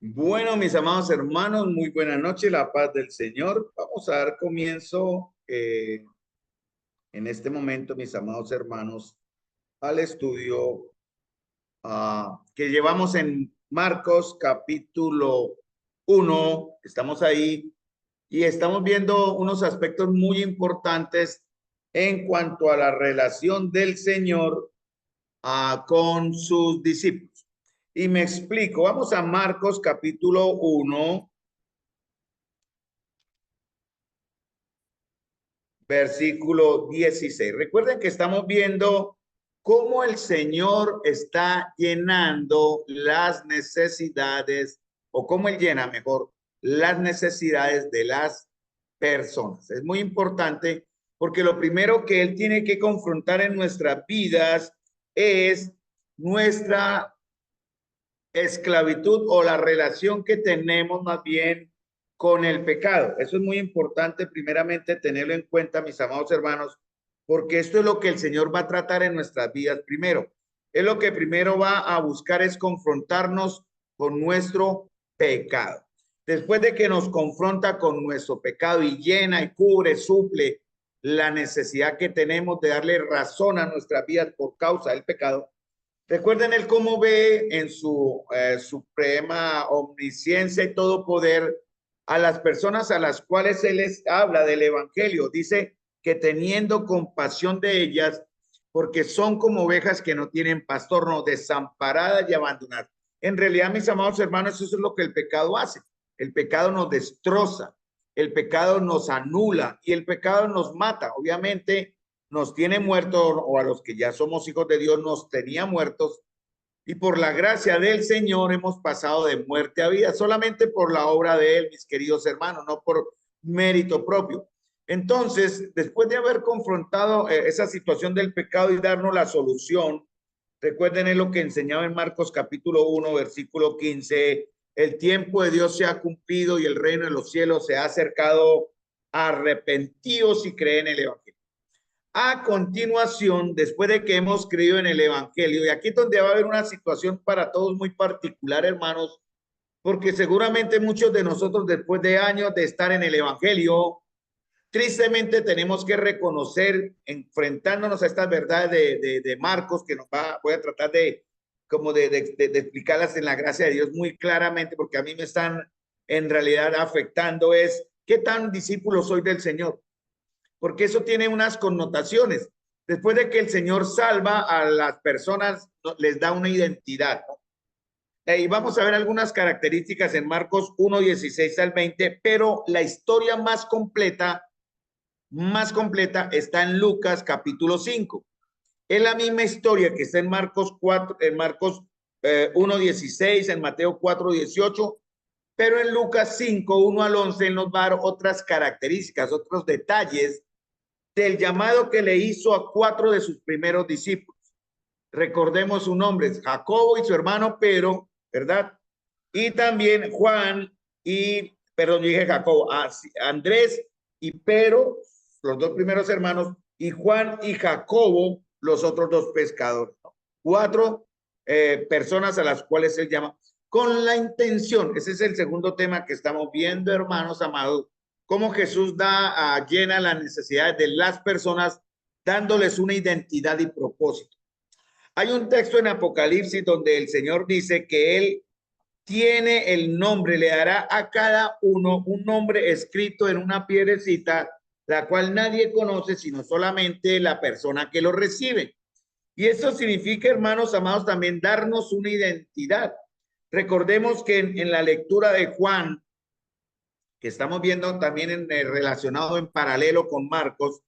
Bueno, mis amados hermanos, muy buena noche, la paz del Señor. Vamos a dar comienzo en este momento, mis amados hermanos, al estudio que llevamos en Marcos capítulo 1. Estamos ahí y estamos viendo unos aspectos muy importantes en cuanto a la relación del Señor con sus discípulos. Y me explico, vamos a Marcos capítulo 1. Versículo 16. Recuerden que estamos viendo cómo el Señor está llenando las necesidades, o cómo Él llena mejor las necesidades de las personas. Es muy importante porque lo primero que Él tiene que confrontar en nuestras vidas es nuestra esclavitud o la relación que tenemos más bien con el pecado. Eso es muy importante, primeramente, tenerlo en cuenta, mis amados hermanos, porque esto es lo que el Señor va a tratar en nuestras vidas primero. Es lo que primero va a buscar es confrontarnos con nuestro pecado. Después de que nos confronta con nuestro pecado y llena y cubre, suple la necesidad que tenemos de darle razón a nuestras vidas por causa del pecado. Recuerden él cómo ve en su suprema omnisciencia y todo poder a las personas a las cuales él les habla del evangelio. Dice que teniendo compasión de ellas, porque son como ovejas que no tienen pastor, no, desamparadas y abandonadas. En realidad, mis amados hermanos, eso es lo que el pecado hace. El pecado nos destroza, el pecado nos anula y el pecado nos mata. Obviamente, nos tiene muertos, o a los que ya somos hijos de Dios nos tenía muertos, y por la gracia del Señor hemos pasado de muerte a vida, solamente por la obra de Él, mis queridos hermanos, no por mérito propio. Entonces, después de haber confrontado esa situación del pecado y darnos la solución, recuerden lo que enseñaba en Marcos capítulo 1, versículo 15, el tiempo de Dios se ha cumplido y el reino de los cielos se ha acercado, arrepentidos y creen en el evangelio. A continuación, después de que hemos creído en el evangelio, y aquí es donde va a haber una situación para todos muy particular, hermanos, porque seguramente muchos de nosotros, después de años de estar en el evangelio, tristemente tenemos que reconocer, enfrentándonos a estas verdades de Marcos, que voy a tratar de explicarlas en la gracia de Dios muy claramente, porque a mí me están en realidad afectando, es qué tan discípulo soy del Señor, porque eso tiene unas connotaciones. Después de que el Señor salva a las personas, les da una identidad, ¿no? Y vamos a ver algunas características en Marcos 1, 16 al 20, pero la historia más completa está en Lucas capítulo 5. Es la misma historia que está en Marcos 4, en Marcos 1, 16, en Mateo 4, 18, pero en Lucas 5, 1 al 11, él nos va a dar otras características, otros detalles del llamado que le hizo a 4 de sus primeros discípulos. Recordemos su nombre, Jacobo y su hermano Pedro, ¿verdad? Y también Juan y, perdón, yo dije Jacobo, Andrés y Pedro, los dos primeros hermanos, y Juan y Jacobo, los otros dos pescadores, ¿no? 4 personas a las cuales él llama con la intención. Ese es el segundo tema que estamos viendo, hermanos amados, cómo Jesús llena las necesidades de las personas, dándoles una identidad y propósito. Hay un texto en Apocalipsis donde el Señor dice que Él tiene el nombre, le dará a cada uno un nombre escrito en una piedrecita, la cual nadie conoce sino solamente la persona que lo recibe. Y eso significa, hermanos amados, también darnos una identidad. Recordemos que en la lectura de Juan, que estamos viendo también relacionado en paralelo con Marcos,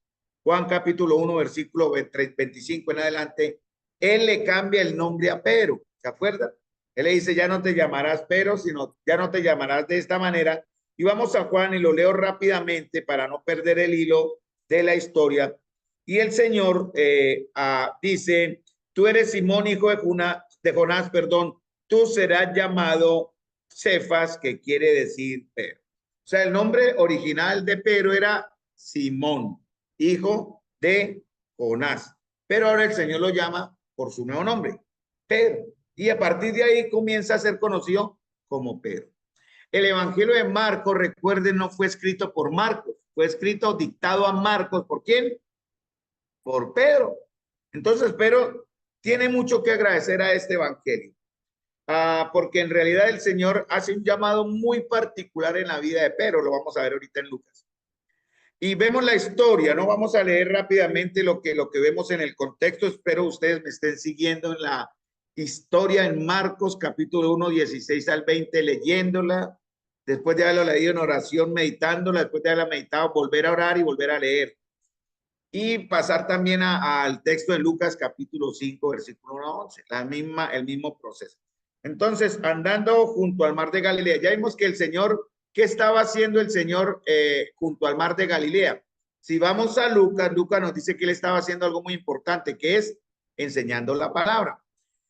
Juan capítulo 1, versículo 25 en adelante, él le cambia el nombre a Pedro, ¿se acuerdan? Él le dice, ya no te llamarás Pedro, sino ya no te llamarás de esta manera. Y vamos a Juan y lo leo rápidamente para no perder el hilo de la historia. Y el Señor dice, tú eres Simón, hijo de Jonás, perdón, tú serás llamado Cefas, que quiere decir Pedro. O sea, el nombre original de Pedro era Simón, hijo de Jonás. Pero ahora el Señor lo llama por su nuevo nombre, Pedro. Y a partir de ahí comienza a ser conocido como Pedro. El Evangelio de Marcos, recuerden, no fue escrito por Marcos, fue escrito, dictado a Marcos. ¿Por quién? Por Pedro. Entonces, Pedro tiene mucho que agradecer a este Evangelio, porque en realidad el Señor hace un llamado muy particular en la vida de Pedro, lo vamos a ver ahorita en Lucas. Y vemos la historia, no vamos a leer rápidamente lo que vemos en el contexto, espero ustedes me estén siguiendo en la historia en Marcos capítulo 1, 16 al 20, leyéndola, después de haberlo leído en oración, meditándola, después de haberla meditado, volver a orar y volver a leer. Y pasar también al texto de Lucas capítulo 5, versículo 1 a 11, el mismo proceso. Entonces, andando junto al mar de Galilea, ya vimos que el Señor, ¿qué estaba haciendo el Señor junto al mar de Galilea? Si vamos a Lucas, Lucas nos dice que él estaba haciendo algo muy importante, que es enseñando la palabra.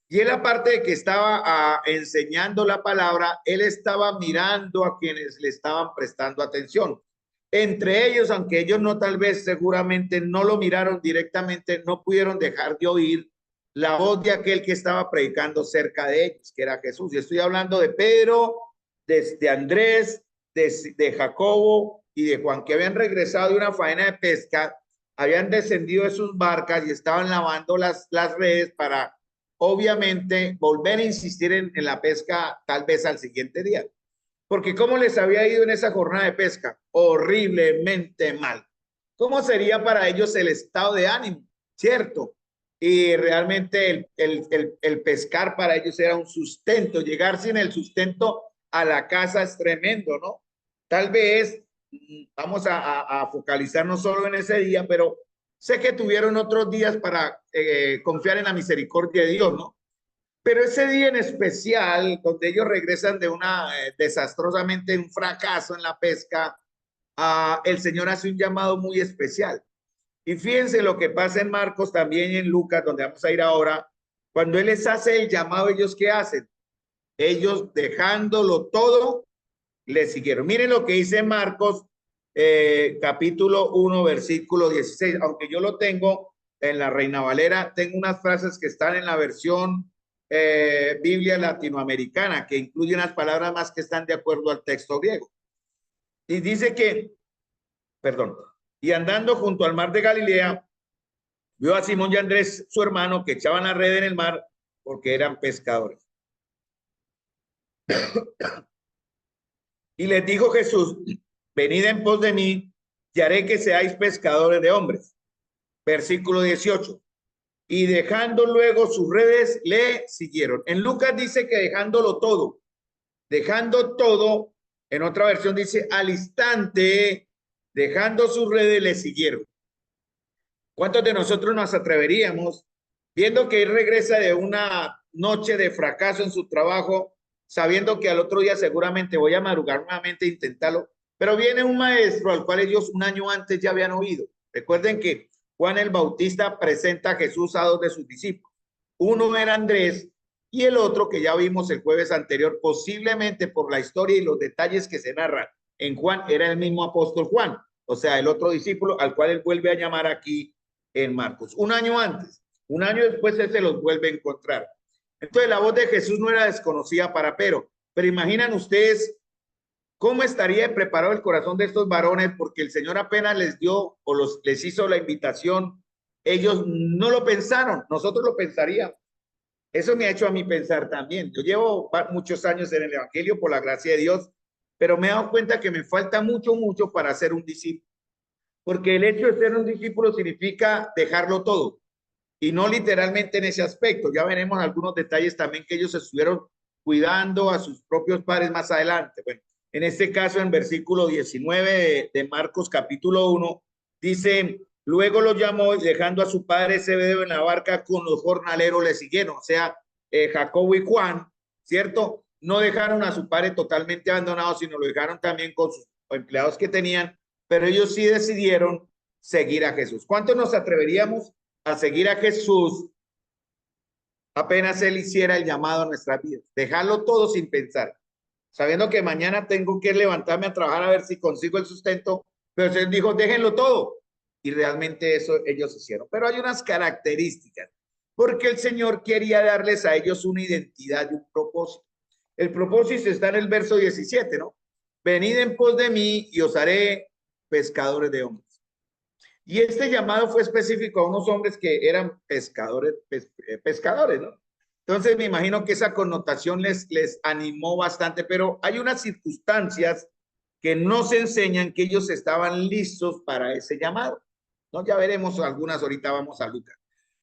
Y él, aparte de que estaba enseñando la palabra, él estaba mirando a quienes le estaban prestando atención. Entre ellos, aunque ellos no, tal vez seguramente no lo miraron directamente, no pudieron dejar de oír la voz de aquel que estaba predicando cerca de ellos, que era Jesús. Y estoy hablando de Pedro, de Andrés, de Jacobo y de Juan, que habían regresado de una faena de pesca, habían descendido de sus barcas y estaban lavando las redes para, obviamente, volver a insistir en la pesca tal vez al siguiente día. Porque ¿cómo les había ido en esa jornada de pesca? Horriblemente mal. ¿Cómo sería para ellos el estado de ánimo? ¿Cierto? Y realmente el pescar para ellos era un sustento. Llegar sin el sustento a la casa es tremendo, ¿no? Tal vez vamos a focalizarnos solo en ese día, pero sé que tuvieron otros días para confiar en la misericordia de Dios, ¿no? Pero ese día en especial, donde ellos regresan de una desastrosamente un fracaso en la pesca, el Señor hace un llamado muy especial. Y fíjense lo que pasa en Marcos, también en Lucas, donde vamos a ir ahora. Cuando Él les hace el llamado, ¿ellos qué hacen? Ellos, dejándolo todo, le siguieron. Miren lo que dice Marcos, capítulo 1, versículo 16. Aunque yo lo tengo en la Reina Valera, tengo unas frases que están en la versión Biblia latinoamericana, que incluye unas palabras más que están de acuerdo al texto griego. Y dice que, perdón, y andando junto al mar de Galilea, vio a Simón y Andrés, su hermano, que echaban la red en el mar porque eran pescadores. Y les dijo Jesús, venid en pos de mí y haré que seáis pescadores de hombres. Versículo 18. Y dejando luego sus redes, le siguieron. En Lucas dice que dejándolo todo, dejando todo, en otra versión dice al instante, dejando sus redes, le siguieron. ¿Cuántos de nosotros nos atreveríamos, viendo que él regresa de una noche de fracaso en su trabajo, sabiendo que al otro día seguramente voy a madrugar nuevamente e intentarlo, pero viene un maestro al cual ellos un año antes ya habían oído? Recuerden que Juan el Bautista presenta a Jesús a dos de sus discípulos. Uno era Andrés y el otro, que ya vimos el jueves anterior, posiblemente por la historia y los detalles que se narran en Juan, era el mismo apóstol Juan, o sea, el otro discípulo al cual él vuelve a llamar aquí en Marcos. Un año antes, un año después él se los vuelve a encontrar. Entonces la voz de Jesús no era desconocida para Pedro, pero imaginan ustedes cómo estaría preparado el corazón de estos varones, porque el Señor apenas les dio o les hizo la invitación, ellos no lo pensaron, nosotros lo pensaríamos. Eso me ha hecho a mí pensar también. Yo llevo muchos años en el Evangelio por la gracia de Dios, pero me he dado cuenta que me falta mucho para ser un discípulo. Porque el hecho de ser un discípulo significa dejarlo todo, y no literalmente en ese aspecto. Ya veremos algunos detalles también que ellos estuvieron cuidando a sus propios padres más adelante. Bueno, en este caso, en versículo 19 de Marcos capítulo 1, dice, luego lo llamó y dejando a su padre Zebedeo en la barca con los jornaleros le siguieron. O sea, Jacobo y Juan, ¿cierto? No dejaron a su padre totalmente abandonado, sino lo dejaron también con sus empleados que tenían, pero ellos sí decidieron seguir a Jesús. ¿Cuántos nos atreveríamos a seguir a Jesús apenas Él hiciera el llamado a nuestras vidas? Dejarlo todo sin pensar, sabiendo que mañana tengo que levantarme a trabajar a ver si consigo el sustento, pero Él dijo, déjenlo todo. Y realmente eso ellos hicieron. Pero hay unas características, porque el Señor quería darles a ellos una identidad y un propósito. El propósito está en el verso 17, ¿no? Venid en pos de mí y os haré pescadores de hombres. Y este llamado fue específico a unos hombres que eran pescadores, ¿no? Entonces me imagino que esa connotación les animó bastante, pero hay unas circunstancias que no se enseñan que ellos estaban listos para ese llamado, ¿no? Ya veremos algunas, ahorita vamos a Lucas.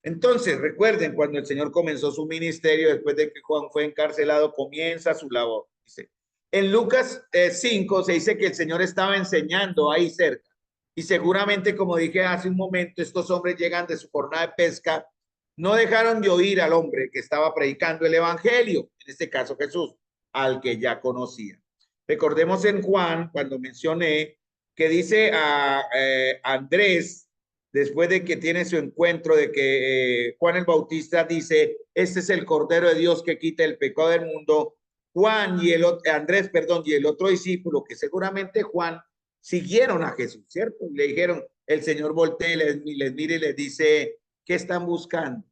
Entonces, recuerden, cuando el Señor comenzó su ministerio, después de que Juan fue encarcelado, comienza su labor. Dice, en Lucas 5 se dice que el Señor estaba enseñando ahí cerca. Y seguramente, como dije hace un momento, estos hombres llegan de su jornada de pesca, no dejaron de oír al hombre que estaba predicando el evangelio, en este caso Jesús, al que ya conocía. Recordemos en Juan, cuando mencioné que dice a Andrés, después de que tiene su encuentro, de que Juan el Bautista dice, este es el Cordero de Dios que quita el pecado del mundo. Juan y Andrés, perdón, y el otro discípulo, que seguramente Juan, siguieron a Jesús, ¿cierto? Le dijeron, el Señor voltea y les mira y les dice, ¿qué están buscando?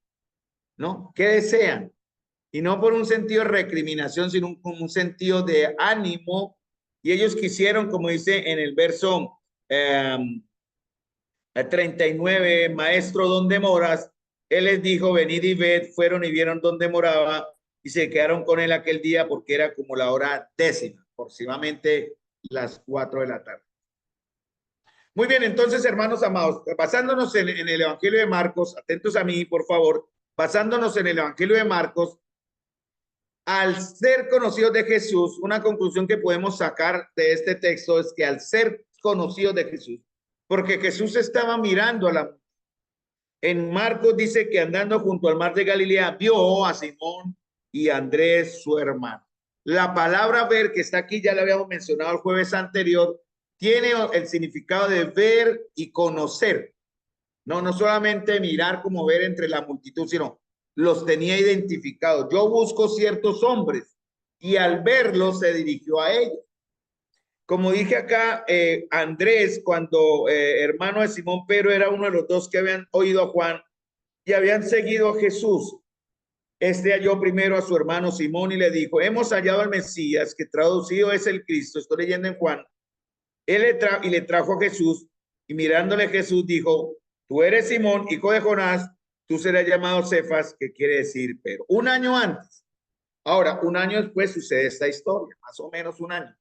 ¿No? ¿Qué desean? Y no por un sentido de recriminación, sino como un sentido de ánimo. Y ellos quisieron, como dice en el verso 39, maestro, ¿dónde moras? Él les dijo, venid y ved, fueron y vieron dónde moraba y se quedaron con él aquel día porque era como la hora 10, aproximadamente las 4 de la tarde. Muy bien, entonces, hermanos amados, basándonos en el Evangelio de Marcos, atentos a mí, por favor, basándonos en el Evangelio de Marcos, al ser conocidos de Jesús, una conclusión que podemos sacar de este texto es que al ser conocidos de Jesús, porque Jesús estaba mirando a la... En Marcos dice que andando junto al mar de Galilea, vio a Simón y a Andrés, su hermano. La palabra ver, que está aquí, ya la habíamos mencionado el jueves anterior, tiene el significado de ver y conocer. No solamente mirar como ver entre la multitud, sino los tenía identificados. Yo busco ciertos hombres y al verlos se dirigió a ellos. Como dije acá, Andrés, cuando hermano de Simón Pedro, era uno de los dos que habían oído a Juan y habían seguido a Jesús. Este halló primero a su hermano Simón y le dijo, hemos hallado al Mesías, que traducido es el Cristo. Estoy leyendo en Juan. Él le trajo a Jesús y mirándole Jesús dijo, tú eres Simón, hijo de Jonás, tú serás llamado Cefas, que quiere decir Pedro. Un año antes. Ahora, un año después sucede esta historia, más o menos un año.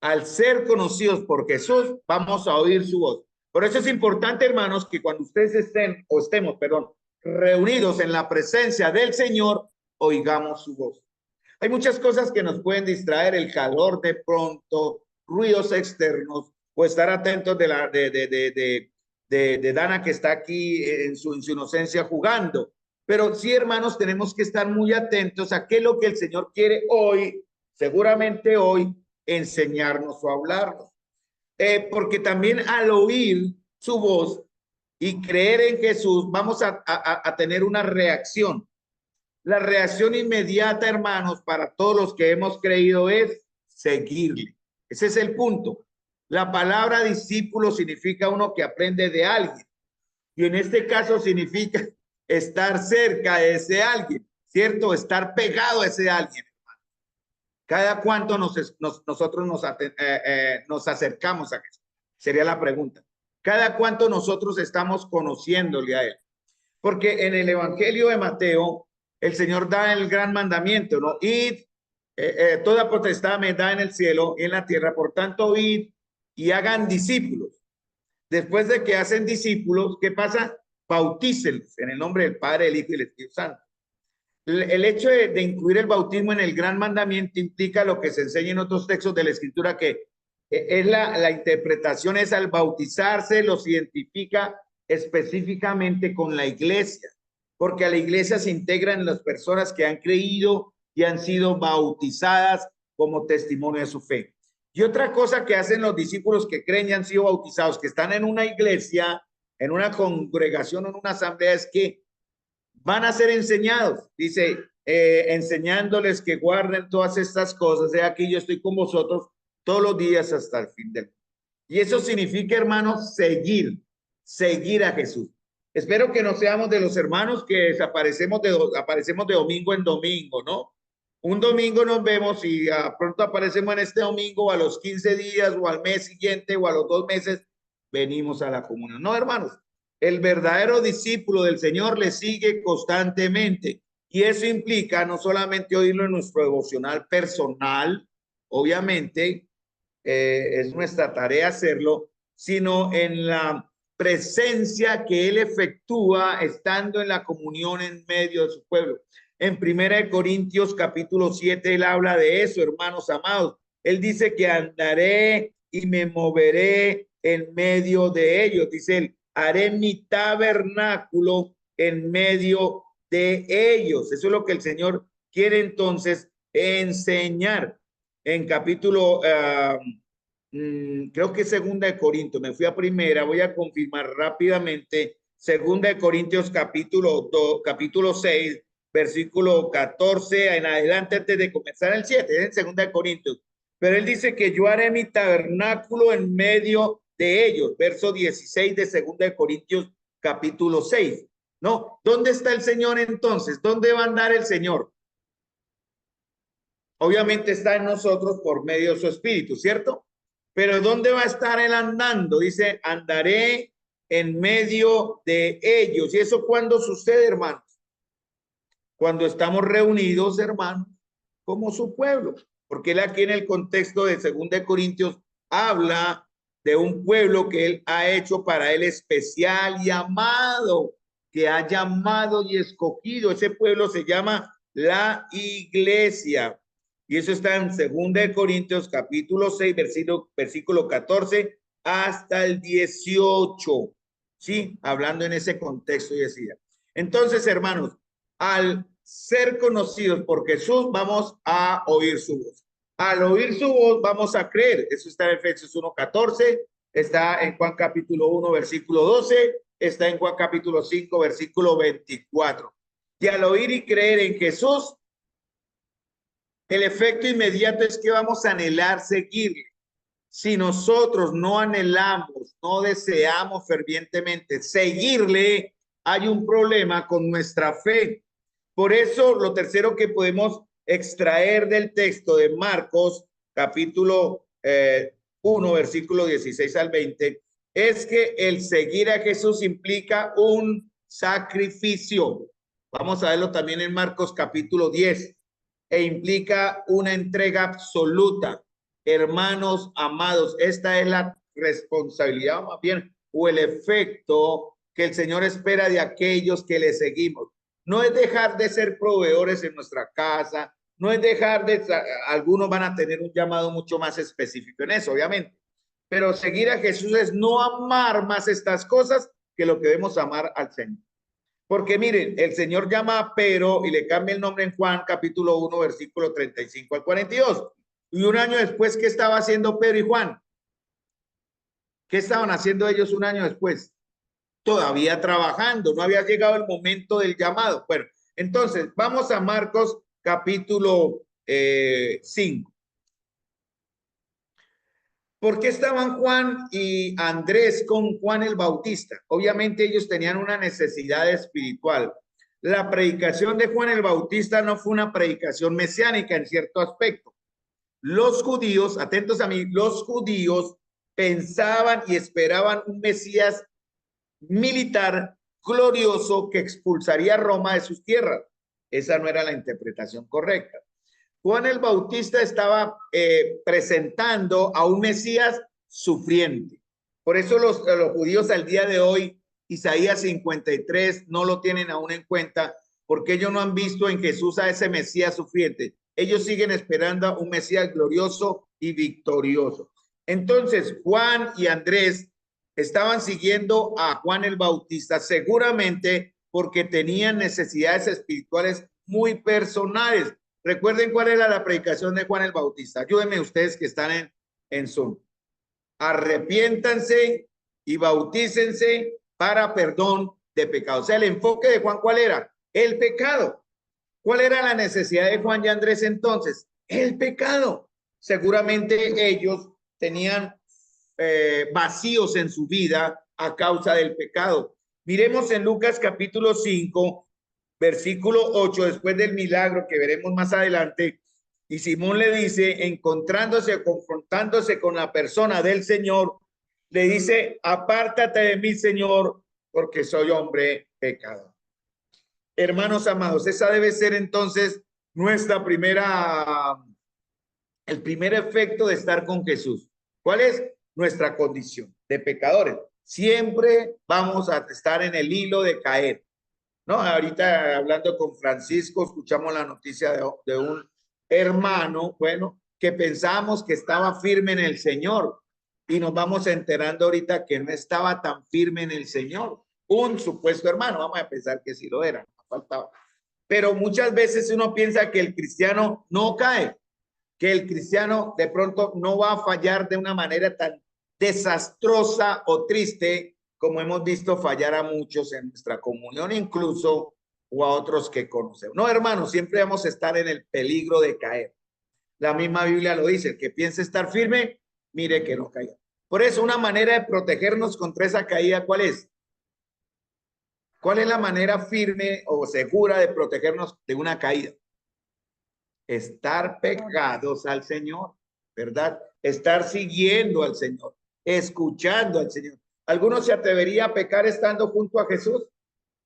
Al ser conocidos por Jesús, vamos a oír su voz. Por eso es importante, hermanos, que cuando ustedes estemos, reunidos en la presencia del Señor, oigamos su voz. Hay muchas cosas que nos pueden distraer, el calor de pronto, ruidos externos, o estar atentos de Dana, que está aquí en su inocencia jugando. Pero sí, hermanos, tenemos que estar muy atentos a qué es lo que el Señor quiere hoy, seguramente hoy, enseñarnos o hablarnos. Porque también al oír su voz y creer en Jesús, vamos a tener una reacción. La reacción inmediata, hermanos, para todos los que hemos creído es seguirle. Ese es el punto. La palabra discípulo significa uno que aprende de alguien. Y en este caso significa estar cerca de ese alguien, ¿cierto? Estar pegado a ese alguien. ¿Cada cuánto nosotros nos acercamos a Jesús? Sería la pregunta. ¿Cada cuánto nosotros estamos conociéndole a Él? Porque en el Evangelio de Mateo, el Señor da el gran mandamiento, ¿no? Id, toda potestad me da en el cielo y en la tierra, por tanto, id y hagan discípulos. Después de que hacen discípulos, ¿qué pasa? Bautícenlos en el nombre del Padre, el Hijo y el Espíritu Santo. El hecho de incluir el bautismo en el gran mandamiento implica lo que se enseña en otros textos de la Escritura, que es la interpretación es al bautizarse, los identifica específicamente con la iglesia, porque a la iglesia se integran las personas que han creído y han sido bautizadas como testimonio de su fe. Y otra cosa que hacen los discípulos que creen y han sido bautizados, que están en una iglesia, en una congregación, en una asamblea, es que van a ser enseñados. Dice, enseñándoles que guarden todas estas cosas. He aquí yo estoy con vosotros todos los días hasta el fin del mundo. Y eso significa, hermanos, seguir a Jesús. Espero que no seamos de los hermanos que aparecemos de domingo en domingo, ¿no? Un domingo nos vemos y pronto aparecemos en este domingo, o a los 15 días, o al mes siguiente, o a los 2 meses, venimos a la comunión. No, hermanos, el verdadero discípulo del Señor le sigue constantemente. Y eso implica no solamente oírlo en nuestro devocional personal, obviamente, es nuestra tarea hacerlo, sino en la presencia que Él efectúa estando en la comunión en medio de su pueblo. En 1 Corintios capítulo 7, Él habla de eso, hermanos amados. Él dice que andaré y me moveré en medio de ellos. Dice él, haré mi tabernáculo en medio de ellos. Eso es lo que el Señor quiere entonces enseñar. En capítulo, creo que segunda de Corintios, me fui a primera, voy a confirmar rápidamente. Segunda de Corintios capítulo 6, versículo 14 en adelante, antes de comenzar el 7, es en segunda de Corintios. Pero él dice que yo haré mi tabernáculo en medio de ellos. Verso 16 de segunda de Corintios capítulo 6. ¿No? ¿Dónde está el Señor entonces? ¿Dónde va a andar el Señor? Obviamente está en nosotros por medio de su espíritu, ¿cierto? Pero ¿dónde va a estar él andando? Dice, andaré en medio de ellos. ¿Y eso cuándo sucede, hermanos? Cuando estamos reunidos, hermanos, como su pueblo. Porque él aquí en el contexto de 2 Corintios habla de un pueblo que él ha hecho para él especial y amado, que ha llamado y escogido. Ese pueblo se llama la iglesia. Y eso está en 2 Corintios capítulo 6, versículo 14 hasta el 18. Sí, hablando en ese contexto y decía. Entonces, hermanos, al ser conocidos por Jesús, vamos a oír su voz. Al oír su voz, vamos a creer. Eso está en Efesios 1:14, está en Juan capítulo 1, versículo 12, está en Juan capítulo 5, versículo 24. Y al oír y creer en Jesús, el efecto inmediato es que vamos a anhelar seguirle. Si nosotros no anhelamos, no deseamos fervientemente seguirle, hay un problema con nuestra fe. Por eso, lo tercero que podemos extraer del texto de Marcos, capítulo 1, versículo 16 al 20, es que el seguir a Jesús implica un sacrificio. Vamos a verlo también en Marcos, capítulo 10, e implica una entrega absoluta. Hermanos amados, esta es la responsabilidad, más bien, o el efecto que el Señor espera de aquellos que le seguimos. No es dejar de ser proveedores en nuestra casa, no es dejar de, algunos van a tener un llamado mucho más específico en eso, obviamente, pero seguir a Jesús es no amar más estas cosas que lo que debemos amar al Señor. Porque miren, el Señor llama a Pedro y le cambia el nombre en Juan capítulo 1, versículo 35 al 42. Y un año después, ¿qué estaba haciendo Pedro y Juan? ¿Qué estaban haciendo ellos un año después? Todavía trabajando, no había llegado el momento del llamado. Bueno, entonces vamos a Marcos capítulo 5. ¿Por qué estaban Juan y Andrés con Juan el Bautista? Obviamente ellos tenían una necesidad espiritual. La predicación de Juan el Bautista no fue una predicación mesiánica en cierto aspecto. Los judíos, atentos a mí, los judíos pensaban y esperaban un Mesías militar glorioso que expulsaría a Roma de sus tierras. Esa no era la interpretación correcta. Juan el Bautista estaba presentando a un Mesías sufriente. Por eso los judíos al día de hoy, Isaías 53, no lo tienen aún en cuenta, porque ellos no han visto en Jesús a ese Mesías sufriente. Ellos siguen esperando a un Mesías glorioso y victorioso. Entonces, Juan y Andrés estaban siguiendo a Juan el Bautista seguramente porque tenían necesidades espirituales muy personales. Recuerden cuál era la predicación de Juan el Bautista. Ayúdenme ustedes que están en Zoom. Arrepiéntanse y bautícense para perdón de pecados. O sea, el enfoque de Juan, ¿cuál era? El pecado. ¿Cuál era la necesidad de Juan y Andrés entonces? El pecado. Seguramente ellos tenían vacíos en su vida a causa del pecado. Miremos en Lucas capítulo 5, versículo 8, después del milagro que veremos más adelante, y Simón le dice, encontrándose, confrontándose con la persona del Señor, le dice, apártate de mí, Señor, porque soy hombre pecador. Hermanos amados, esa debe ser entonces nuestra el primer efecto de estar con Jesús. ¿Cuál es? Nuestra condición de pecadores. Siempre vamos a estar en el hilo de caer. ¿No? Ahorita hablando con Francisco, escuchamos la noticia de un hermano, bueno, que pensábamos que estaba firme en el Señor y nos vamos enterando ahorita que no estaba tan firme en el Señor. Un supuesto hermano, vamos a pensar que sí lo era, no faltaba. Pero muchas veces uno piensa que el cristiano no cae, que el cristiano de pronto no va a fallar de una manera tan desastrosa o triste como hemos visto fallar a muchos en nuestra comunión, incluso o a otros que conocemos. No, hermanos, siempre vamos a estar en el peligro de caer. La misma Biblia lo dice, el que piense estar firme, mire que no caiga. Por eso, una manera de protegernos contra esa caída, ¿cuál es? ¿Cuál es la manera firme o segura de protegernos de una caída? Estar pegados al Señor, ¿verdad? Estar siguiendo al Señor, escuchando al Señor. ¿Alguno se atrevería a pecar estando junto a Jesús?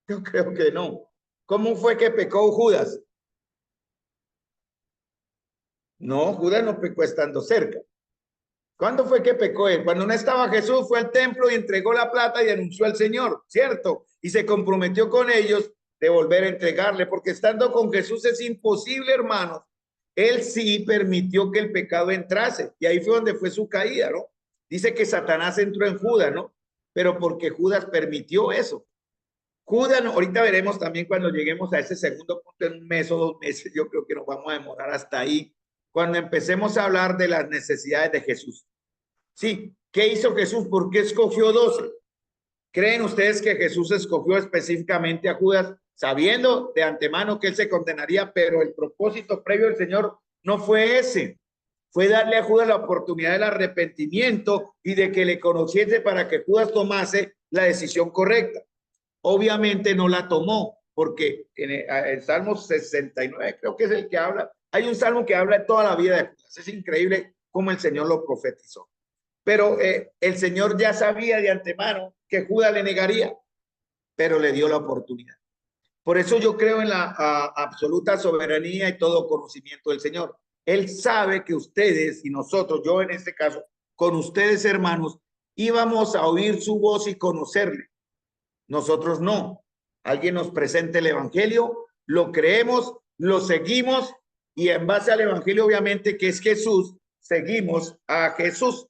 Yo creo que no. ¿Cómo fue que pecó Judas? No, Judas no pecó estando cerca. ¿Cuándo fue que pecó él? Cuando no estaba Jesús, fue al templo y entregó la plata y anunció al Señor, ¿cierto? Y se comprometió con ellos de volver a entregarle, porque estando con Jesús es imposible, hermanos. Él sí permitió que el pecado entrase, y ahí fue donde fue su caída, ¿no? Dice que Satanás entró en Judas, ¿no? Pero porque Judas permitió eso. Judas, ahorita veremos también cuando lleguemos a ese segundo punto en un mes o 2 meses, yo creo que nos vamos a demorar hasta ahí, cuando empecemos a hablar de las necesidades de Jesús. Sí, ¿qué hizo Jesús? ¿Por qué escogió 12? ¿Creen ustedes que Jesús escogió específicamente a Judas sabiendo de antemano que él se condenaría, pero el propósito previo del Señor no fue ese? Fue darle a Judas la oportunidad del arrepentimiento y de que le conociese para que Judas tomase la decisión correcta. Obviamente no la tomó, porque en el Salmo 69 creo que es el que habla. Hay un salmo que habla de toda la vida de Judas. Es increíble cómo el Señor lo profetizó. Pero el Señor ya sabía de antemano que Judas le negaría, pero le dio la oportunidad. Por eso yo creo en la absoluta soberanía y todo conocimiento del Señor. Él sabe que ustedes y nosotros, yo en este caso, con ustedes hermanos, íbamos a oír su voz y conocerle. Nosotros no. Alguien nos presenta el evangelio, lo creemos, lo seguimos y en base al evangelio, obviamente, que es Jesús, seguimos a Jesús.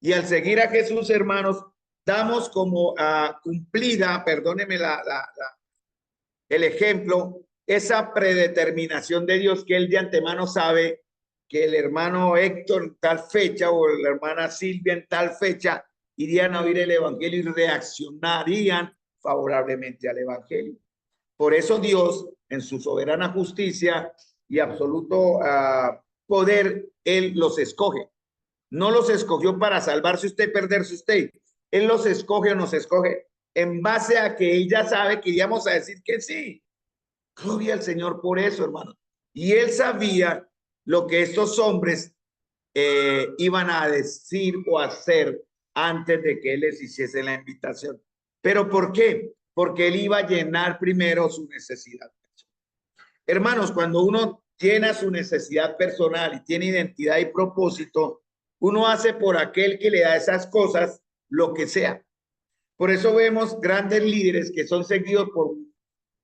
Y al seguir a Jesús, hermanos, damos como cumplida, perdóneme el ejemplo, esa predeterminación de Dios que él de antemano sabe que el hermano Héctor en tal fecha o la hermana Silvia en tal fecha irían a oír el evangelio y reaccionarían favorablemente al evangelio. Por eso Dios, en su soberana justicia y absoluto poder, él los escoge. No los escogió para salvarse usted y perderse usted. Él los escoge o nos escoge en base a que él ya sabe que iríamos a decir que sí. Gloria al Señor por eso, hermano. Y él sabía lo que estos hombres iban a decir o hacer antes de que él les hiciese la invitación. ¿Pero por qué? Porque él iba a llenar primero su necesidad. Hermanos, cuando uno llena su necesidad personal y tiene identidad y propósito, uno hace por aquel que le da esas cosas lo que sea. Por eso vemos grandes líderes que son seguidos por,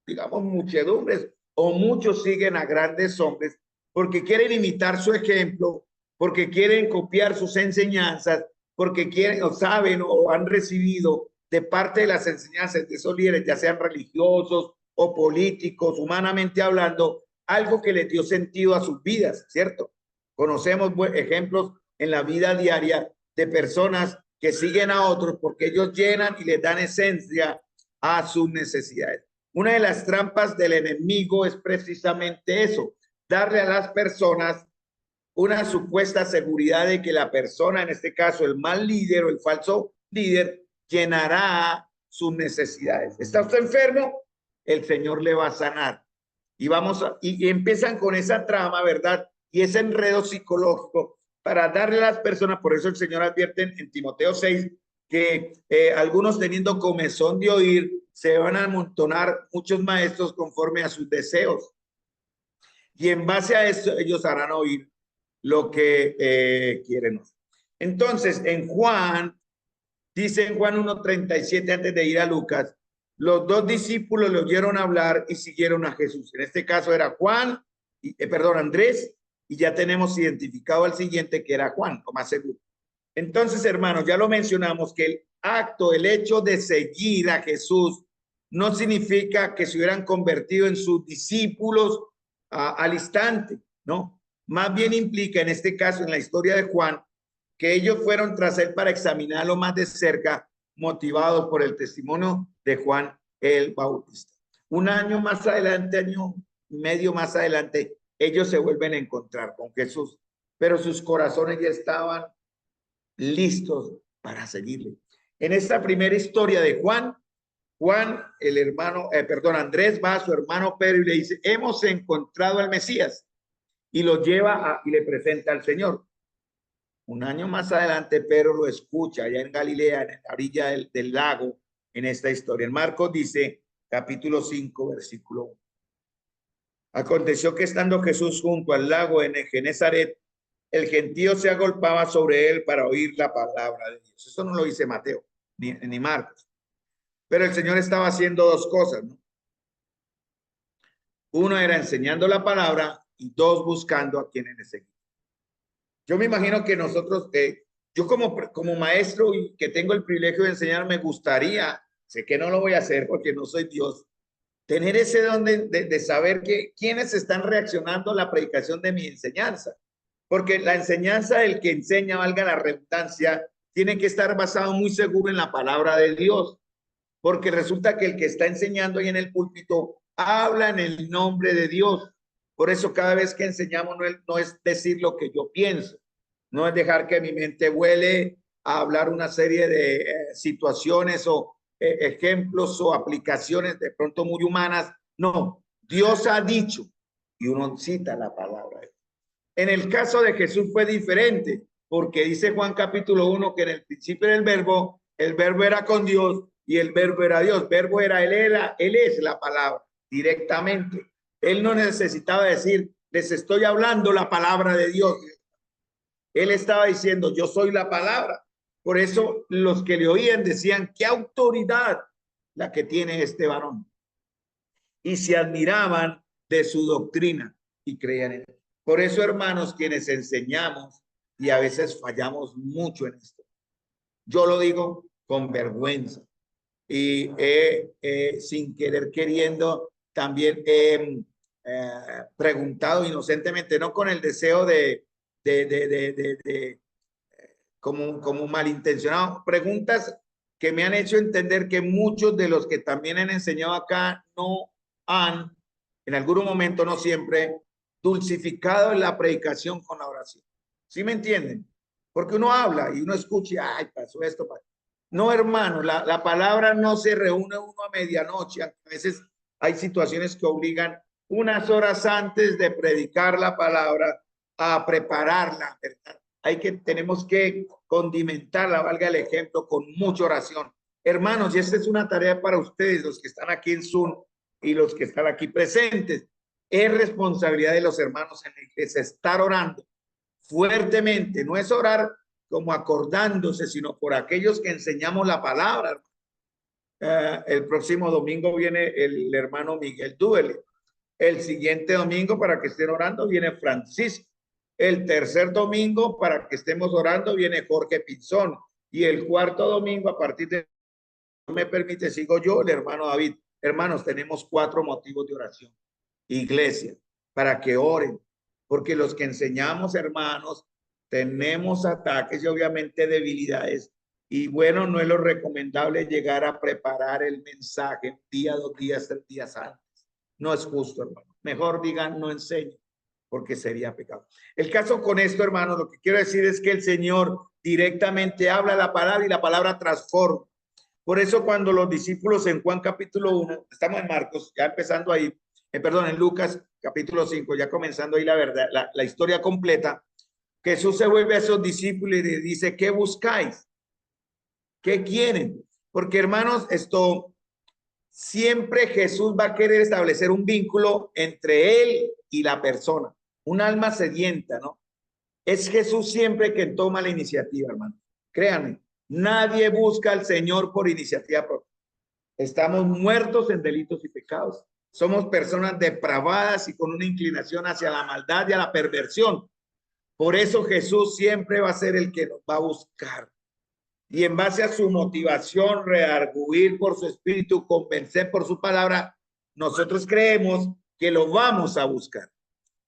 digamos, muchedumbres o muchos siguen a grandes hombres porque quieren imitar su ejemplo, porque quieren copiar sus enseñanzas, porque quieren o saben o han recibido de parte de las enseñanzas de esos líderes, ya sean religiosos o políticos, humanamente hablando, algo que les dio sentido a sus vidas, ¿cierto? Conocemos ejemplos en la vida diaria de personas que siguen a otros porque ellos llenan y les dan esencia a sus necesidades. Una de las trampas del enemigo es precisamente eso, darle a las personas una supuesta seguridad de que la persona, en este caso el mal líder o el falso líder, llenará sus necesidades. ¿Está usted enfermo? el Señor le va a sanar. Y empiezan con esa trama, ¿verdad? Y ese enredo psicológico para darle a las personas, por eso el Señor advierte en Timoteo 6, que algunos teniendo comezón de oír, se van a amontonar muchos maestros conforme a sus deseos. Y en base a eso ellos harán oír lo que quieren. Entonces, en Juan, dice en Juan 1:37, antes de ir a Lucas, los dos discípulos le oyeron hablar y siguieron a Jesús. En este caso era Juan, perdón, Andrés, y ya tenemos identificado al siguiente que era Juan, lo más seguro. Entonces, hermanos, ya lo mencionamos que el acto, el hecho de seguir a Jesús no significa que se hubieran convertido en sus discípulos al instante, ¿no? Más bien implica, en este caso, en la historia de Juan, que ellos fueron tras él para examinarlo más de cerca, motivados por el testimonio de Juan el Bautista. Un año más adelante, año y medio más adelante, ellos se vuelven a encontrar con Jesús, pero sus corazones ya estaban listos para seguirle. En esta primera historia de Juan, el hermano, Andrés va a su hermano Pedro y le dice, hemos encontrado al Mesías, y lo lleva y le presenta al Señor. Un año más adelante, Pedro lo escucha allá en Galilea, en la orilla del lago, en esta historia. En Marcos dice, capítulo 5, versículo 1. Aconteció que estando Jesús junto al lago en Genezaret, el gentío se agolpaba sobre él para oír la palabra de Dios. Eso no lo dice Mateo, ni Marcos. Pero el Señor estaba haciendo dos cosas, ¿no? Uno era enseñando la palabra y dos, buscando a quienes le seguían. Yo me imagino que nosotros, yo como maestro y que tengo el privilegio de enseñar, me gustaría, sé que no lo voy a hacer porque no soy Dios, tener ese don de saber quiénes están reaccionando a la predicación de mi enseñanza. Porque la enseñanza del que enseña, valga la redundancia, tiene que estar basado muy seguro en la palabra de Dios. Porque resulta que el que está enseñando ahí en el púlpito habla en el nombre de Dios. Por eso cada vez que enseñamos no es decir lo que yo pienso, no es dejar que mi mente vuele a hablar una serie de situaciones o ejemplos o aplicaciones de pronto muy humanas. No, Dios ha dicho y uno cita la palabra. En el caso de Jesús fue diferente, porque dice Juan capítulo 1 que en el principio del verbo, el verbo era con Dios y el verbo era Dios. Verbo era, él es la palabra directamente. Él no necesitaba decir, les estoy hablando la palabra de Dios. Él estaba diciendo, yo soy la palabra. Por eso los que le oían decían, qué autoridad la que tiene este varón. Y se admiraban de su doctrina y creían en él. Por eso, hermanos, quienes enseñamos y a veces fallamos mucho en esto. Yo lo digo con vergüenza y sin querer queriendo también he preguntado inocentemente, no con el deseo de como malintencionado, preguntas que me han hecho entender que muchos de los que también han enseñado acá no han, en algún momento, no siempre, dulcificado en la predicación con la oración. ¿Sí me entienden? Porque uno habla y uno escucha, ay, pasó esto. Pasó. No, hermano, la palabra no se reúne uno a medianoche. A veces hay situaciones que obligan unas horas antes de predicar la palabra a prepararla, ¿verdad? Tenemos que condimentarla, valga el ejemplo, con mucha oración. Hermanos, y esta es una tarea para ustedes, los que están aquí en Zoom y los que están aquí presentes. Es responsabilidad de los hermanos en la iglesia estar orando fuertemente. No es orar como acordándose, sino por aquellos que enseñamos la palabra. El próximo domingo viene el hermano Miguel Duele. El siguiente domingo, para que estén orando, viene Francisco. El tercer domingo, para que estemos orando, viene Jorge Pinzón. Y el cuarto domingo, a partir de, me permite, sigo yo, el hermano David. Hermanos, tenemos 4 motivos de oración. Iglesia, para que oren. Porque los que enseñamos, hermanos, tenemos ataques y obviamente debilidades. Y bueno, no es lo recomendable llegar a preparar el mensaje un día, 2 días, 3 días antes. No es justo, hermano. Mejor digan, no enseño, porque sería pecado. El caso con esto, hermano, lo que quiero decir es que el Señor directamente habla la palabra y la palabra transforma. Por eso cuando los discípulos en Juan capítulo 1, estamos en Marcos, ya empezando ahí, perdón, en Lucas capítulo 5, ya comenzando ahí la verdad, la historia completa, Jesús se vuelve a esos discípulos y les dice, ¿qué buscáis? ¿Qué quieren? Porque hermanos, esto siempre Jesús va a querer establecer un vínculo entre él y la persona, un alma sedienta, ¿no? Es Jesús siempre quien toma la iniciativa, hermano. Créanme, nadie busca al Señor por iniciativa propia. Estamos muertos en delitos y pecados. Somos personas depravadas y con una inclinación hacia la maldad y a la perversión. Por eso Jesús siempre va a ser el que nos va a buscar. Y en base a su motivación, redarguir por su espíritu, convencer por su palabra, nosotros creemos que lo vamos a buscar.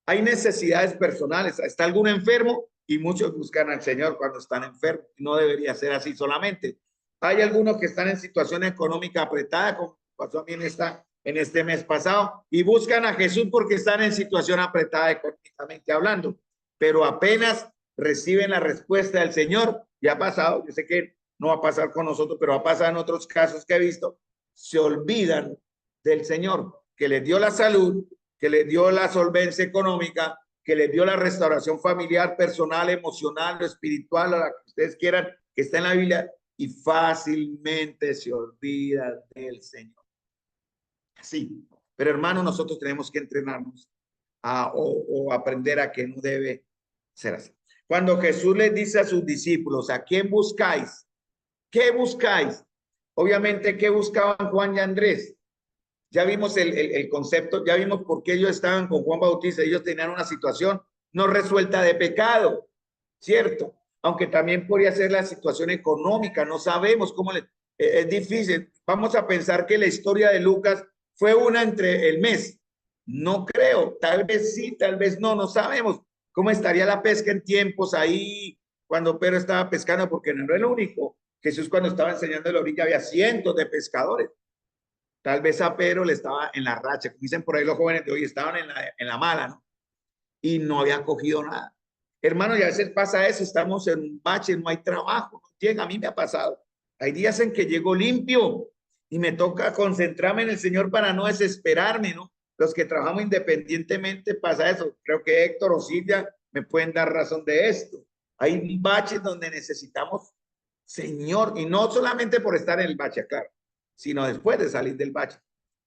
Hay necesidades personales. Está algún enfermo y muchos buscan al Señor cuando están enfermos. No debería ser así solamente. Hay algunos que están en situación económica apretada, como pasó a mí en este mes pasado, y buscan a Jesús porque están en situación apretada económicamente hablando, pero apenas reciben la respuesta del Señor, ya ha pasado, yo sé que no va a pasar con nosotros, pero va a pasar en otros casos que he visto, se olvidan del Señor, que les dio la salud, que les dio la solvencia económica, que les dio la restauración familiar, personal, emocional, espiritual, a la que ustedes quieran, que está en la Biblia, y fácilmente se olvidan del Señor. Sí, pero hermano, nosotros tenemos que entrenarnos o aprender a que no debe ser así. Cuando Jesús les dice a sus discípulos, ¿a quién buscáis? ¿Qué buscáis? Obviamente, ¿qué buscaban Juan y Andrés? Ya vimos el concepto, ya vimos por qué ellos estaban con Juan Bautista. Ellos tenían una situación no resuelta de pecado, ¿cierto? Aunque también podría ser la situación económica, no sabemos cómo es difícil. Vamos a pensar que la historia de Lucas fue una entre el mes. No creo, tal vez sí, tal vez no, no sabemos cómo estaría la pesca en tiempos ahí cuando Pedro estaba pescando, porque no era el único. Jesús cuando estaba enseñando en la orilla había cientos de pescadores. Tal vez a Pedro le estaba en la racha, como dicen por ahí los jóvenes de hoy, estaban en la mala, ¿no? Y no había cogido nada. Hermano, y a veces pasa eso, estamos en un bache, no hay trabajo, no llega, a mí me ha pasado. Hay días en que llego limpio y me toca concentrarme en el Señor para no desesperarme, ¿no? Los que trabajamos independientemente pasa eso. Creo que Héctor o Silvia me pueden dar razón de esto. Hay baches donde necesitamos Señor, y no solamente por estar en el bache, claro, sino después de salir del bache.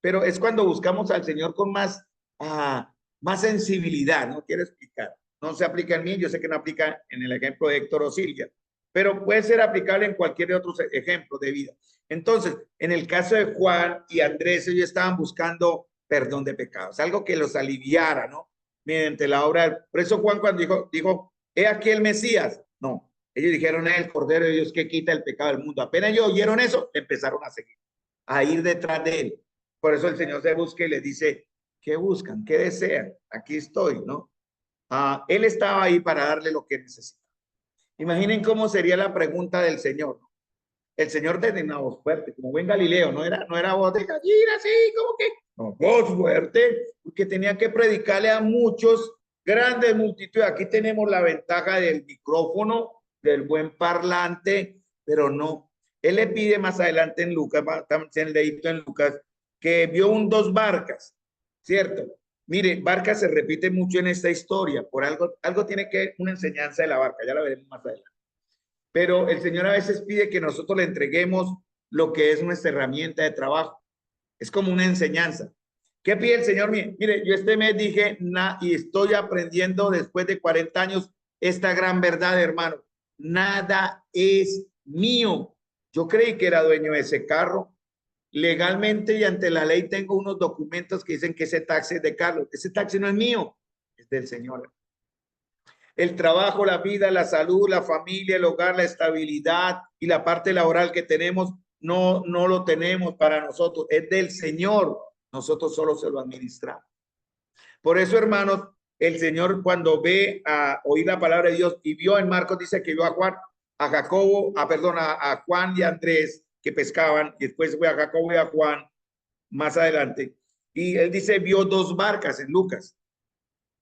Pero es cuando buscamos al Señor con más sensibilidad, no quiero explicar. No se aplica en mí, yo sé que no aplica en el ejemplo de Héctor o Silvia, pero puede ser aplicable en cualquier otro ejemplo de vida. Entonces, en el caso de Juan y Andrés, ellos estaban buscando perdón de pecados, algo que los aliviara, ¿no? Mediante la obra. Por eso Juan cuando dijo, he aquí el Mesías. No, ellos dijeron, es el Cordero de Dios que quita el pecado del mundo. Apenas ellos oyeron eso, empezaron a seguir, a ir detrás de él. Por eso el Señor se busca y les dice, ¿qué buscan? ¿Qué desean? Aquí estoy, ¿no? Él estaba ahí para darle lo que necesita. Imaginen cómo sería la pregunta del Señor. El Señor tenía una voz fuerte, como buen Galileo, no era voz de gallina, así, como que, no, voz fuerte, porque tenía que predicarle a muchos, grandes multitudes. Aquí tenemos la ventaja del micrófono, del buen parlante, pero no. Él le pide más adelante en Lucas, también leído en Lucas, que vio dos barcas, ¿cierto? Mire, barca se repite mucho en esta historia, por algo tiene que una enseñanza de la barca, ya la veremos más adelante. Pero el Señor a veces pide que nosotros le entreguemos lo que es nuestra herramienta de trabajo. Es como una enseñanza. ¿Qué pide el Señor? Mire, yo este mes dije, y estoy aprendiendo después de 40 años esta gran verdad, hermano. Nada es mío. Yo creí que era dueño de ese carro. Legalmente y ante la ley tengo unos documentos que dicen que ese taxi es de Carlos. Ese taxi no es mío, es del Señor. El trabajo, la vida, la salud, la familia, el hogar, la estabilidad y la parte laboral que tenemos, no lo tenemos para nosotros, es del Señor. Nosotros solo se lo administramos. Por eso, hermanos, el Señor cuando ve a oír la palabra de Dios y vio en Marcos, dice que vio a Juan, a Jacobo, a Juan y a Andrés que pescaban, y después fue a Jacobo y a Juan más adelante. Y él dice, vio dos barcas en Lucas.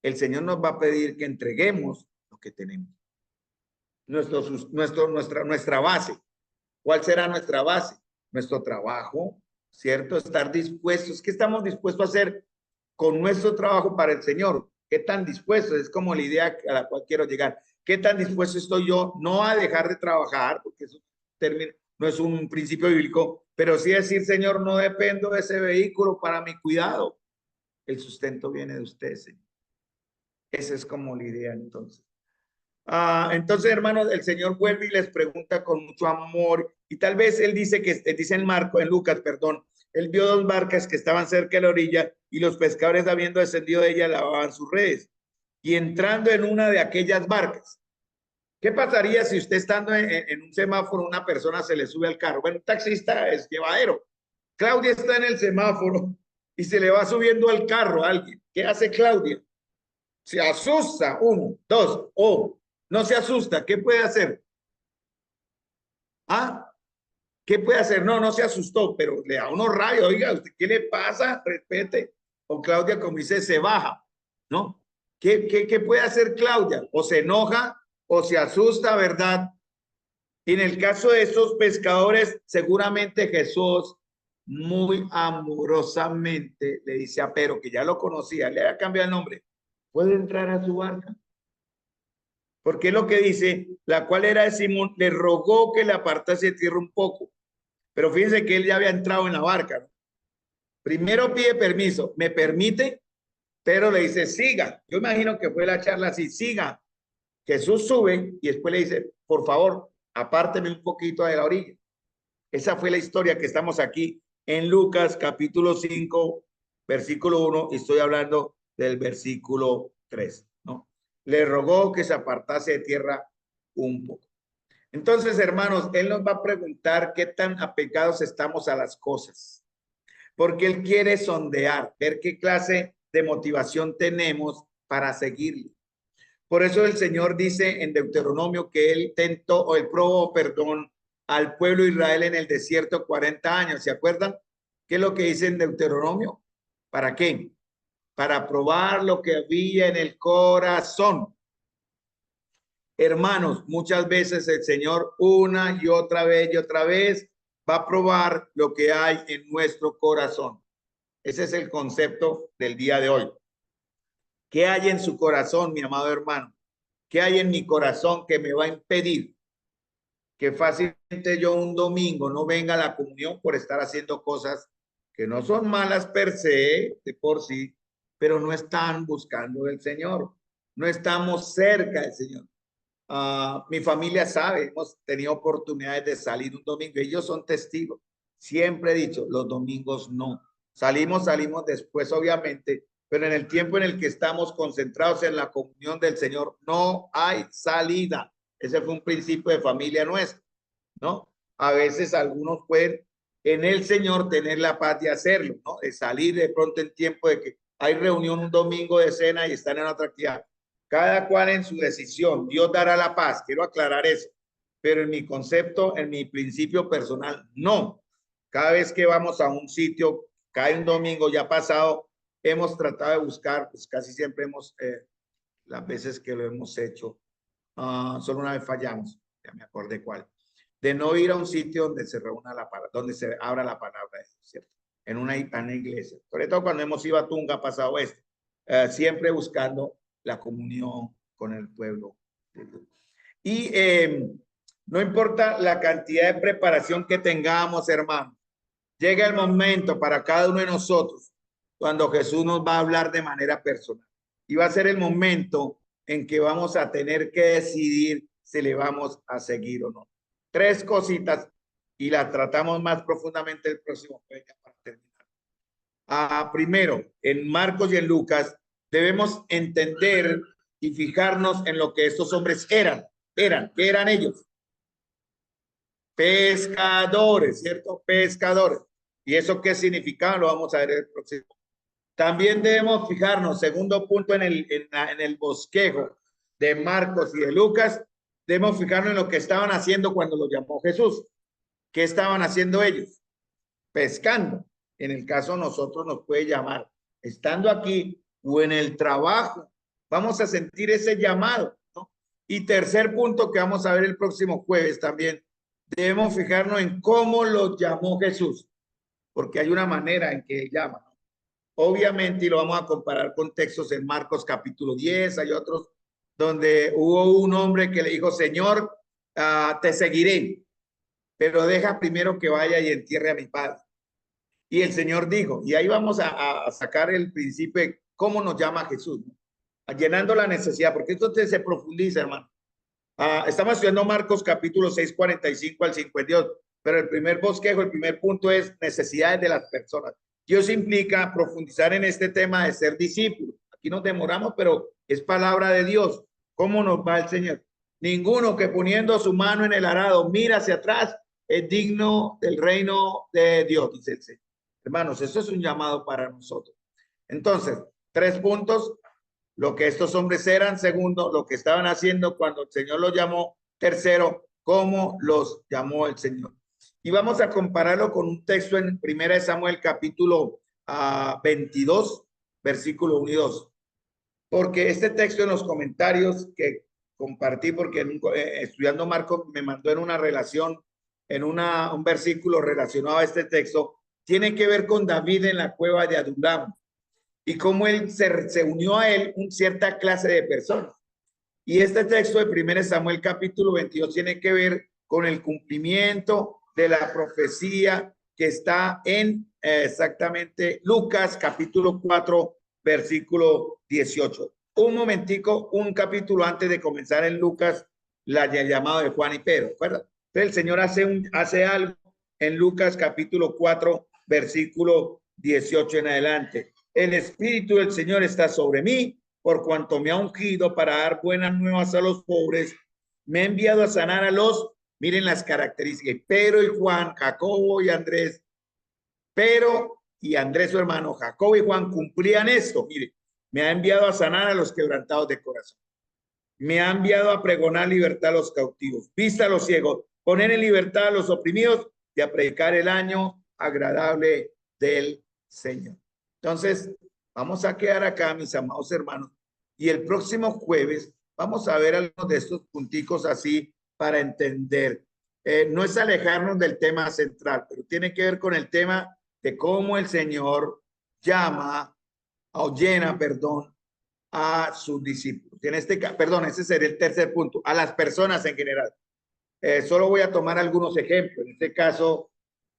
El Señor nos va a pedir que entreguemos lo que tenemos. Nuestra base. ¿Cuál será nuestra base? nuestro trabajo, ¿cierto? Estar dispuestos. ¿Qué estamos dispuestos a hacer con nuestro trabajo para el Señor? ¿Qué tan dispuestos? Es como la idea a la cual quiero llegar. ¿Qué tan dispuesto estoy yo no a dejar de trabajar? Porque es un término, no es un principio bíblico, pero sí decir, Señor, no dependo de ese vehículo para mi cuidado. El sustento viene de usted, Señor. Esa es como la idea entonces. Entonces, hermanos, el Señor vuelve y les pregunta con mucho amor, y tal vez él dice que, dice en Marco, en Lucas, perdón, él vio dos barcas que estaban cerca de la orilla y los pescadores, habiendo descendido de ella, lavaban sus redes. Y entrando en una de aquellas barcas, ¿qué pasaría si usted estando en un semáforo, una persona se le sube al carro? Bueno, un taxista es llevadero. Claudia está en el semáforo y se le va subiendo al carro a alguien. ¿Qué hace Claudia? Se asusta, uno, dos, o no se asusta, ¿qué puede hacer? ¿Ah? ¿Qué puede hacer? No, no se asustó, pero le da unos rayos, oiga, ¿usted qué le pasa? Respete. O Claudia, como dice, se baja, ¿no? ¿Qué puede hacer Claudia? O se enoja o se asusta, ¿verdad? Y en el caso de esos pescadores, seguramente Jesús muy amorosamente le dice a Pedro, que ya lo conocía, le ha cambiado el nombre, ¿puede entrar a su barca? Porque es lo que dice, la cual era de Simón, le rogó que le apartase de tierra un poco. Pero fíjense que él ya había entrado en la barca, ¿no? Primero pide permiso, ¿me permite? Pero le dice, siga. Yo imagino que fue la charla así, siga. Jesús sube y después le dice, por favor, apárteme un poquito de la orilla. Esa fue la historia que estamos aquí en Lucas capítulo 5, versículo 1, y estoy hablando del versículo 3, ¿no? Le rogó que se apartase de tierra un poco. Entonces, hermanos, él nos va a preguntar qué tan apegados estamos a las cosas, porque él quiere sondear, ver qué clase de motivación tenemos para seguirle. Por eso el Señor dice en Deuteronomio que él tentó, o él probó, perdón, al pueblo de Israel en el desierto 40 años. ¿Se acuerdan? ¿Qué es lo que dice en Deuteronomio? ¿Para qué? Para probar lo que había en el corazón. Hermanos, muchas veces el Señor una y otra vez va a probar lo que hay en nuestro corazón. Ese es el concepto del día de hoy. ¿Qué hay en su corazón, mi amado hermano? ¿Qué hay en mi corazón que me va a impedir que fácilmente yo un domingo no venga a la comunión por estar haciendo cosas que no son malas per se, de por sí, pero no están buscando el Señor? No estamos cerca del Señor. Mi familia sabe, hemos tenido oportunidades de salir un domingo. Ellos son testigos. Siempre he dicho, los domingos no. Salimos después, obviamente, pero en el tiempo en el que estamos concentrados en la comunión del Señor, no hay salida. Ese fue un principio de familia nuestra, ¿no? A veces algunos pueden en el Señor tener la paz de hacerlo, ¿no? De salir de pronto en tiempo de que hay reunión un domingo de cena y están en otra actividad. Cada cual en su decisión. Dios dará la paz. Quiero aclarar eso. Pero en mi concepto, en mi principio personal, no. Cada vez que vamos a un sitio, cae un domingo ya pasado, hemos tratado de buscar, pues casi siempre hemos, las veces que lo hemos hecho, solo una vez fallamos, ya me acordé cuál, de no ir a un sitio donde se reúna la palabra, donde se abra la palabra, ¿cierto? En una iglesia. Sobre todo cuando hemos ido a Tunga, ha pasado esto. Siempre buscando la comunión con el pueblo de Dios. Y no importa la cantidad de preparación que tengamos, hermanos, llega el momento para cada uno de nosotros cuando Jesús nos va a hablar de manera personal. Y va a ser el momento en que vamos a tener que decidir si le vamos a seguir o no. Tres cositas y las tratamos más profundamente el próximo jueves para terminar. Primero, en Marcos y en Lucas debemos entender y fijarnos en lo que estos hombres eran. ¿Qué eran ellos? Pescadores, ¿cierto? Pescadores. ¿Y eso qué significaba? Lo vamos a ver el próximo. También debemos fijarnos, segundo punto, en el bosquejo de Marcos y de Lucas, debemos fijarnos en lo que estaban haciendo cuando los llamó Jesús. ¿Qué estaban haciendo ellos? Pescando. En el caso nosotros nos puede llamar, estando aquí o en el trabajo, vamos a sentir ese llamado, ¿no? Y tercer punto que vamos a ver el próximo jueves también, debemos fijarnos en cómo los llamó Jesús, porque hay una manera en que él llama. Obviamente, y lo vamos a comparar con textos en Marcos capítulo 10, hay otros donde hubo un hombre que le dijo, Señor, te seguiré, pero deja primero que vaya y entierre a mi padre. Y el Señor dijo, y ahí vamos a sacar el principio de cómo nos llama Jesús, ¿no? Llenando la necesidad, porque esto se profundiza, hermano. Estamos estudiando Marcos capítulo 6, 45 al 52, pero el primer bosquejo, el primer punto es necesidades de las personas. Dios implica profundizar en este tema de ser discípulos. Aquí nos demoramos, pero es palabra de Dios. ¿Cómo nos va el Señor? Ninguno que poniendo su mano en el arado mira hacia atrás es digno del reino de Dios, dice el Señor. Hermanos, eso es un llamado para nosotros. Entonces, 3 puntos: lo que estos hombres eran; segundo, lo que estaban haciendo cuando el Señor los llamó; tercero, cómo los llamó el Señor. Y vamos a compararlo con un texto en 1 Samuel capítulo 22, versículo 1 y 2. Porque este texto en los comentarios que compartí, porque estudiando Marcos me mandó en una relación, en un versículo relacionado a este texto, tiene que ver con David en la cueva de Adulam y cómo él se unió a él una cierta clase de personas. Y este texto de 1 Samuel capítulo 22 tiene que ver con el cumplimiento de la profecía que está en exactamente Lucas capítulo 4, versículo 18. Un momentico, un capítulo antes de comenzar en Lucas, la llamada de Juan y Pedro, ¿verdad? Entonces el Señor hace algo en Lucas capítulo 4, versículo 18 en adelante. El Espíritu del Señor está sobre mí, por cuanto me ha ungido para dar buenas nuevas a los pobres, me ha enviado a sanar a los, miren las características, Pedro y Juan, Jacobo y Andrés. Pedro y Andrés, su hermano, Jacobo y Juan cumplían esto. Mire, me ha enviado a sanar a los quebrantados de corazón. Me ha enviado a pregonar libertad a los cautivos, vista a los ciegos, poner en libertad a los oprimidos y a predicar el año agradable del Señor. Entonces, vamos a quedar acá, mis amados hermanos, y el próximo jueves vamos a ver algunos de estos punticos así para entender. No es alejarnos del tema central, pero tiene que ver con el tema de cómo el Señor llama o llena, perdón, a sus discípulos. En este caso, perdón, ese sería el tercer punto, a las personas en general. Solo voy a tomar algunos ejemplos. En este caso,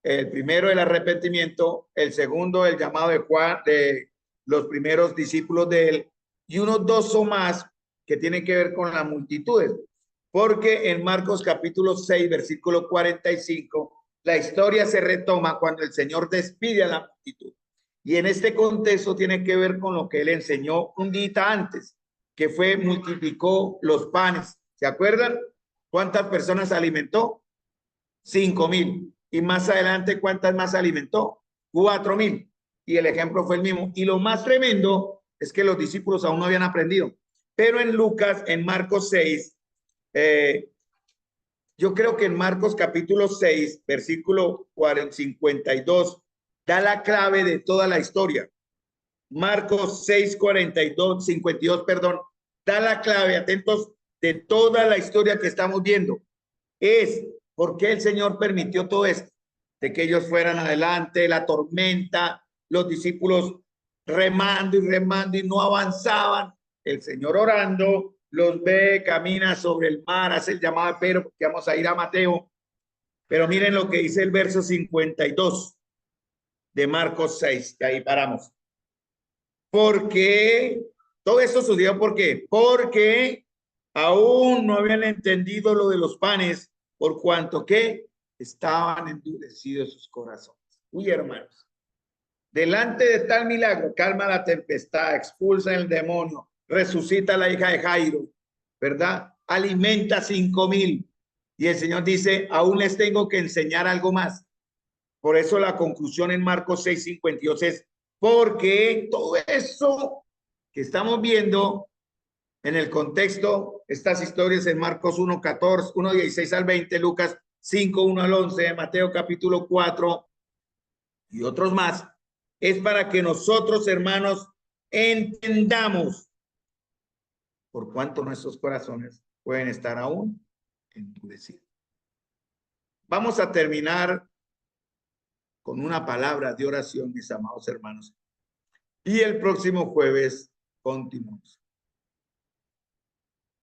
el primero, el arrepentimiento; el segundo, el llamado de Juan, de los primeros discípulos de él, y unos dos o más que tienen que ver con las multitudes. Porque en Marcos capítulo 6, versículo 45, la historia se retoma cuando el Señor despide a la multitud. Y en este contexto tiene que ver con lo que él enseñó un día antes, que fue multiplicó los panes. ¿Se acuerdan? ¿Cuántas personas alimentó? 5,000. Y más adelante, ¿cuántas más alimentó? 4,000. Y el ejemplo fue el mismo. Y lo más tremendo es que los discípulos aún no habían aprendido. Pero en Lucas, en Marcos 6, yo creo que en Marcos capítulo 6, versículo 52, da la clave de toda la historia. Marcos 6, 42, 52, perdón, da la clave, atentos, de toda la historia que estamos viendo. Es por qué el Señor permitió todo esto, de que ellos fueran adelante, la tormenta, los discípulos remando y remando y no avanzaban. El Señor orando, los ve, camina sobre el mar, hace el llamado de Pedro, porque vamos a ir a Mateo. Pero miren lo que dice el verso 52 de Marcos 6, que ahí paramos. Porque todo esto sucedió, ¿por qué? Porque aún no habían entendido lo de los panes, por cuanto que estaban endurecidos sus corazones. Uy, hermanos, delante de tal milagro, calma la tempestad, expulsa el demonio, resucita a la hija de Jairo, ¿verdad? Alimenta 5,000. Y el Señor dice, aún les tengo que enseñar algo más. Por eso la conclusión en Marcos 6:52 es, porque todo eso que estamos viendo en el contexto, estas historias en Marcos 1:14, 1:16 al 20, Lucas 5:1 al 11, Mateo capítulo 4 y otros más, es para que nosotros, hermanos, entendamos por cuánto nuestros corazones pueden estar aún endurecidos. Vamos a terminar con una palabra de oración, mis amados hermanos. Y el próximo jueves continuamos.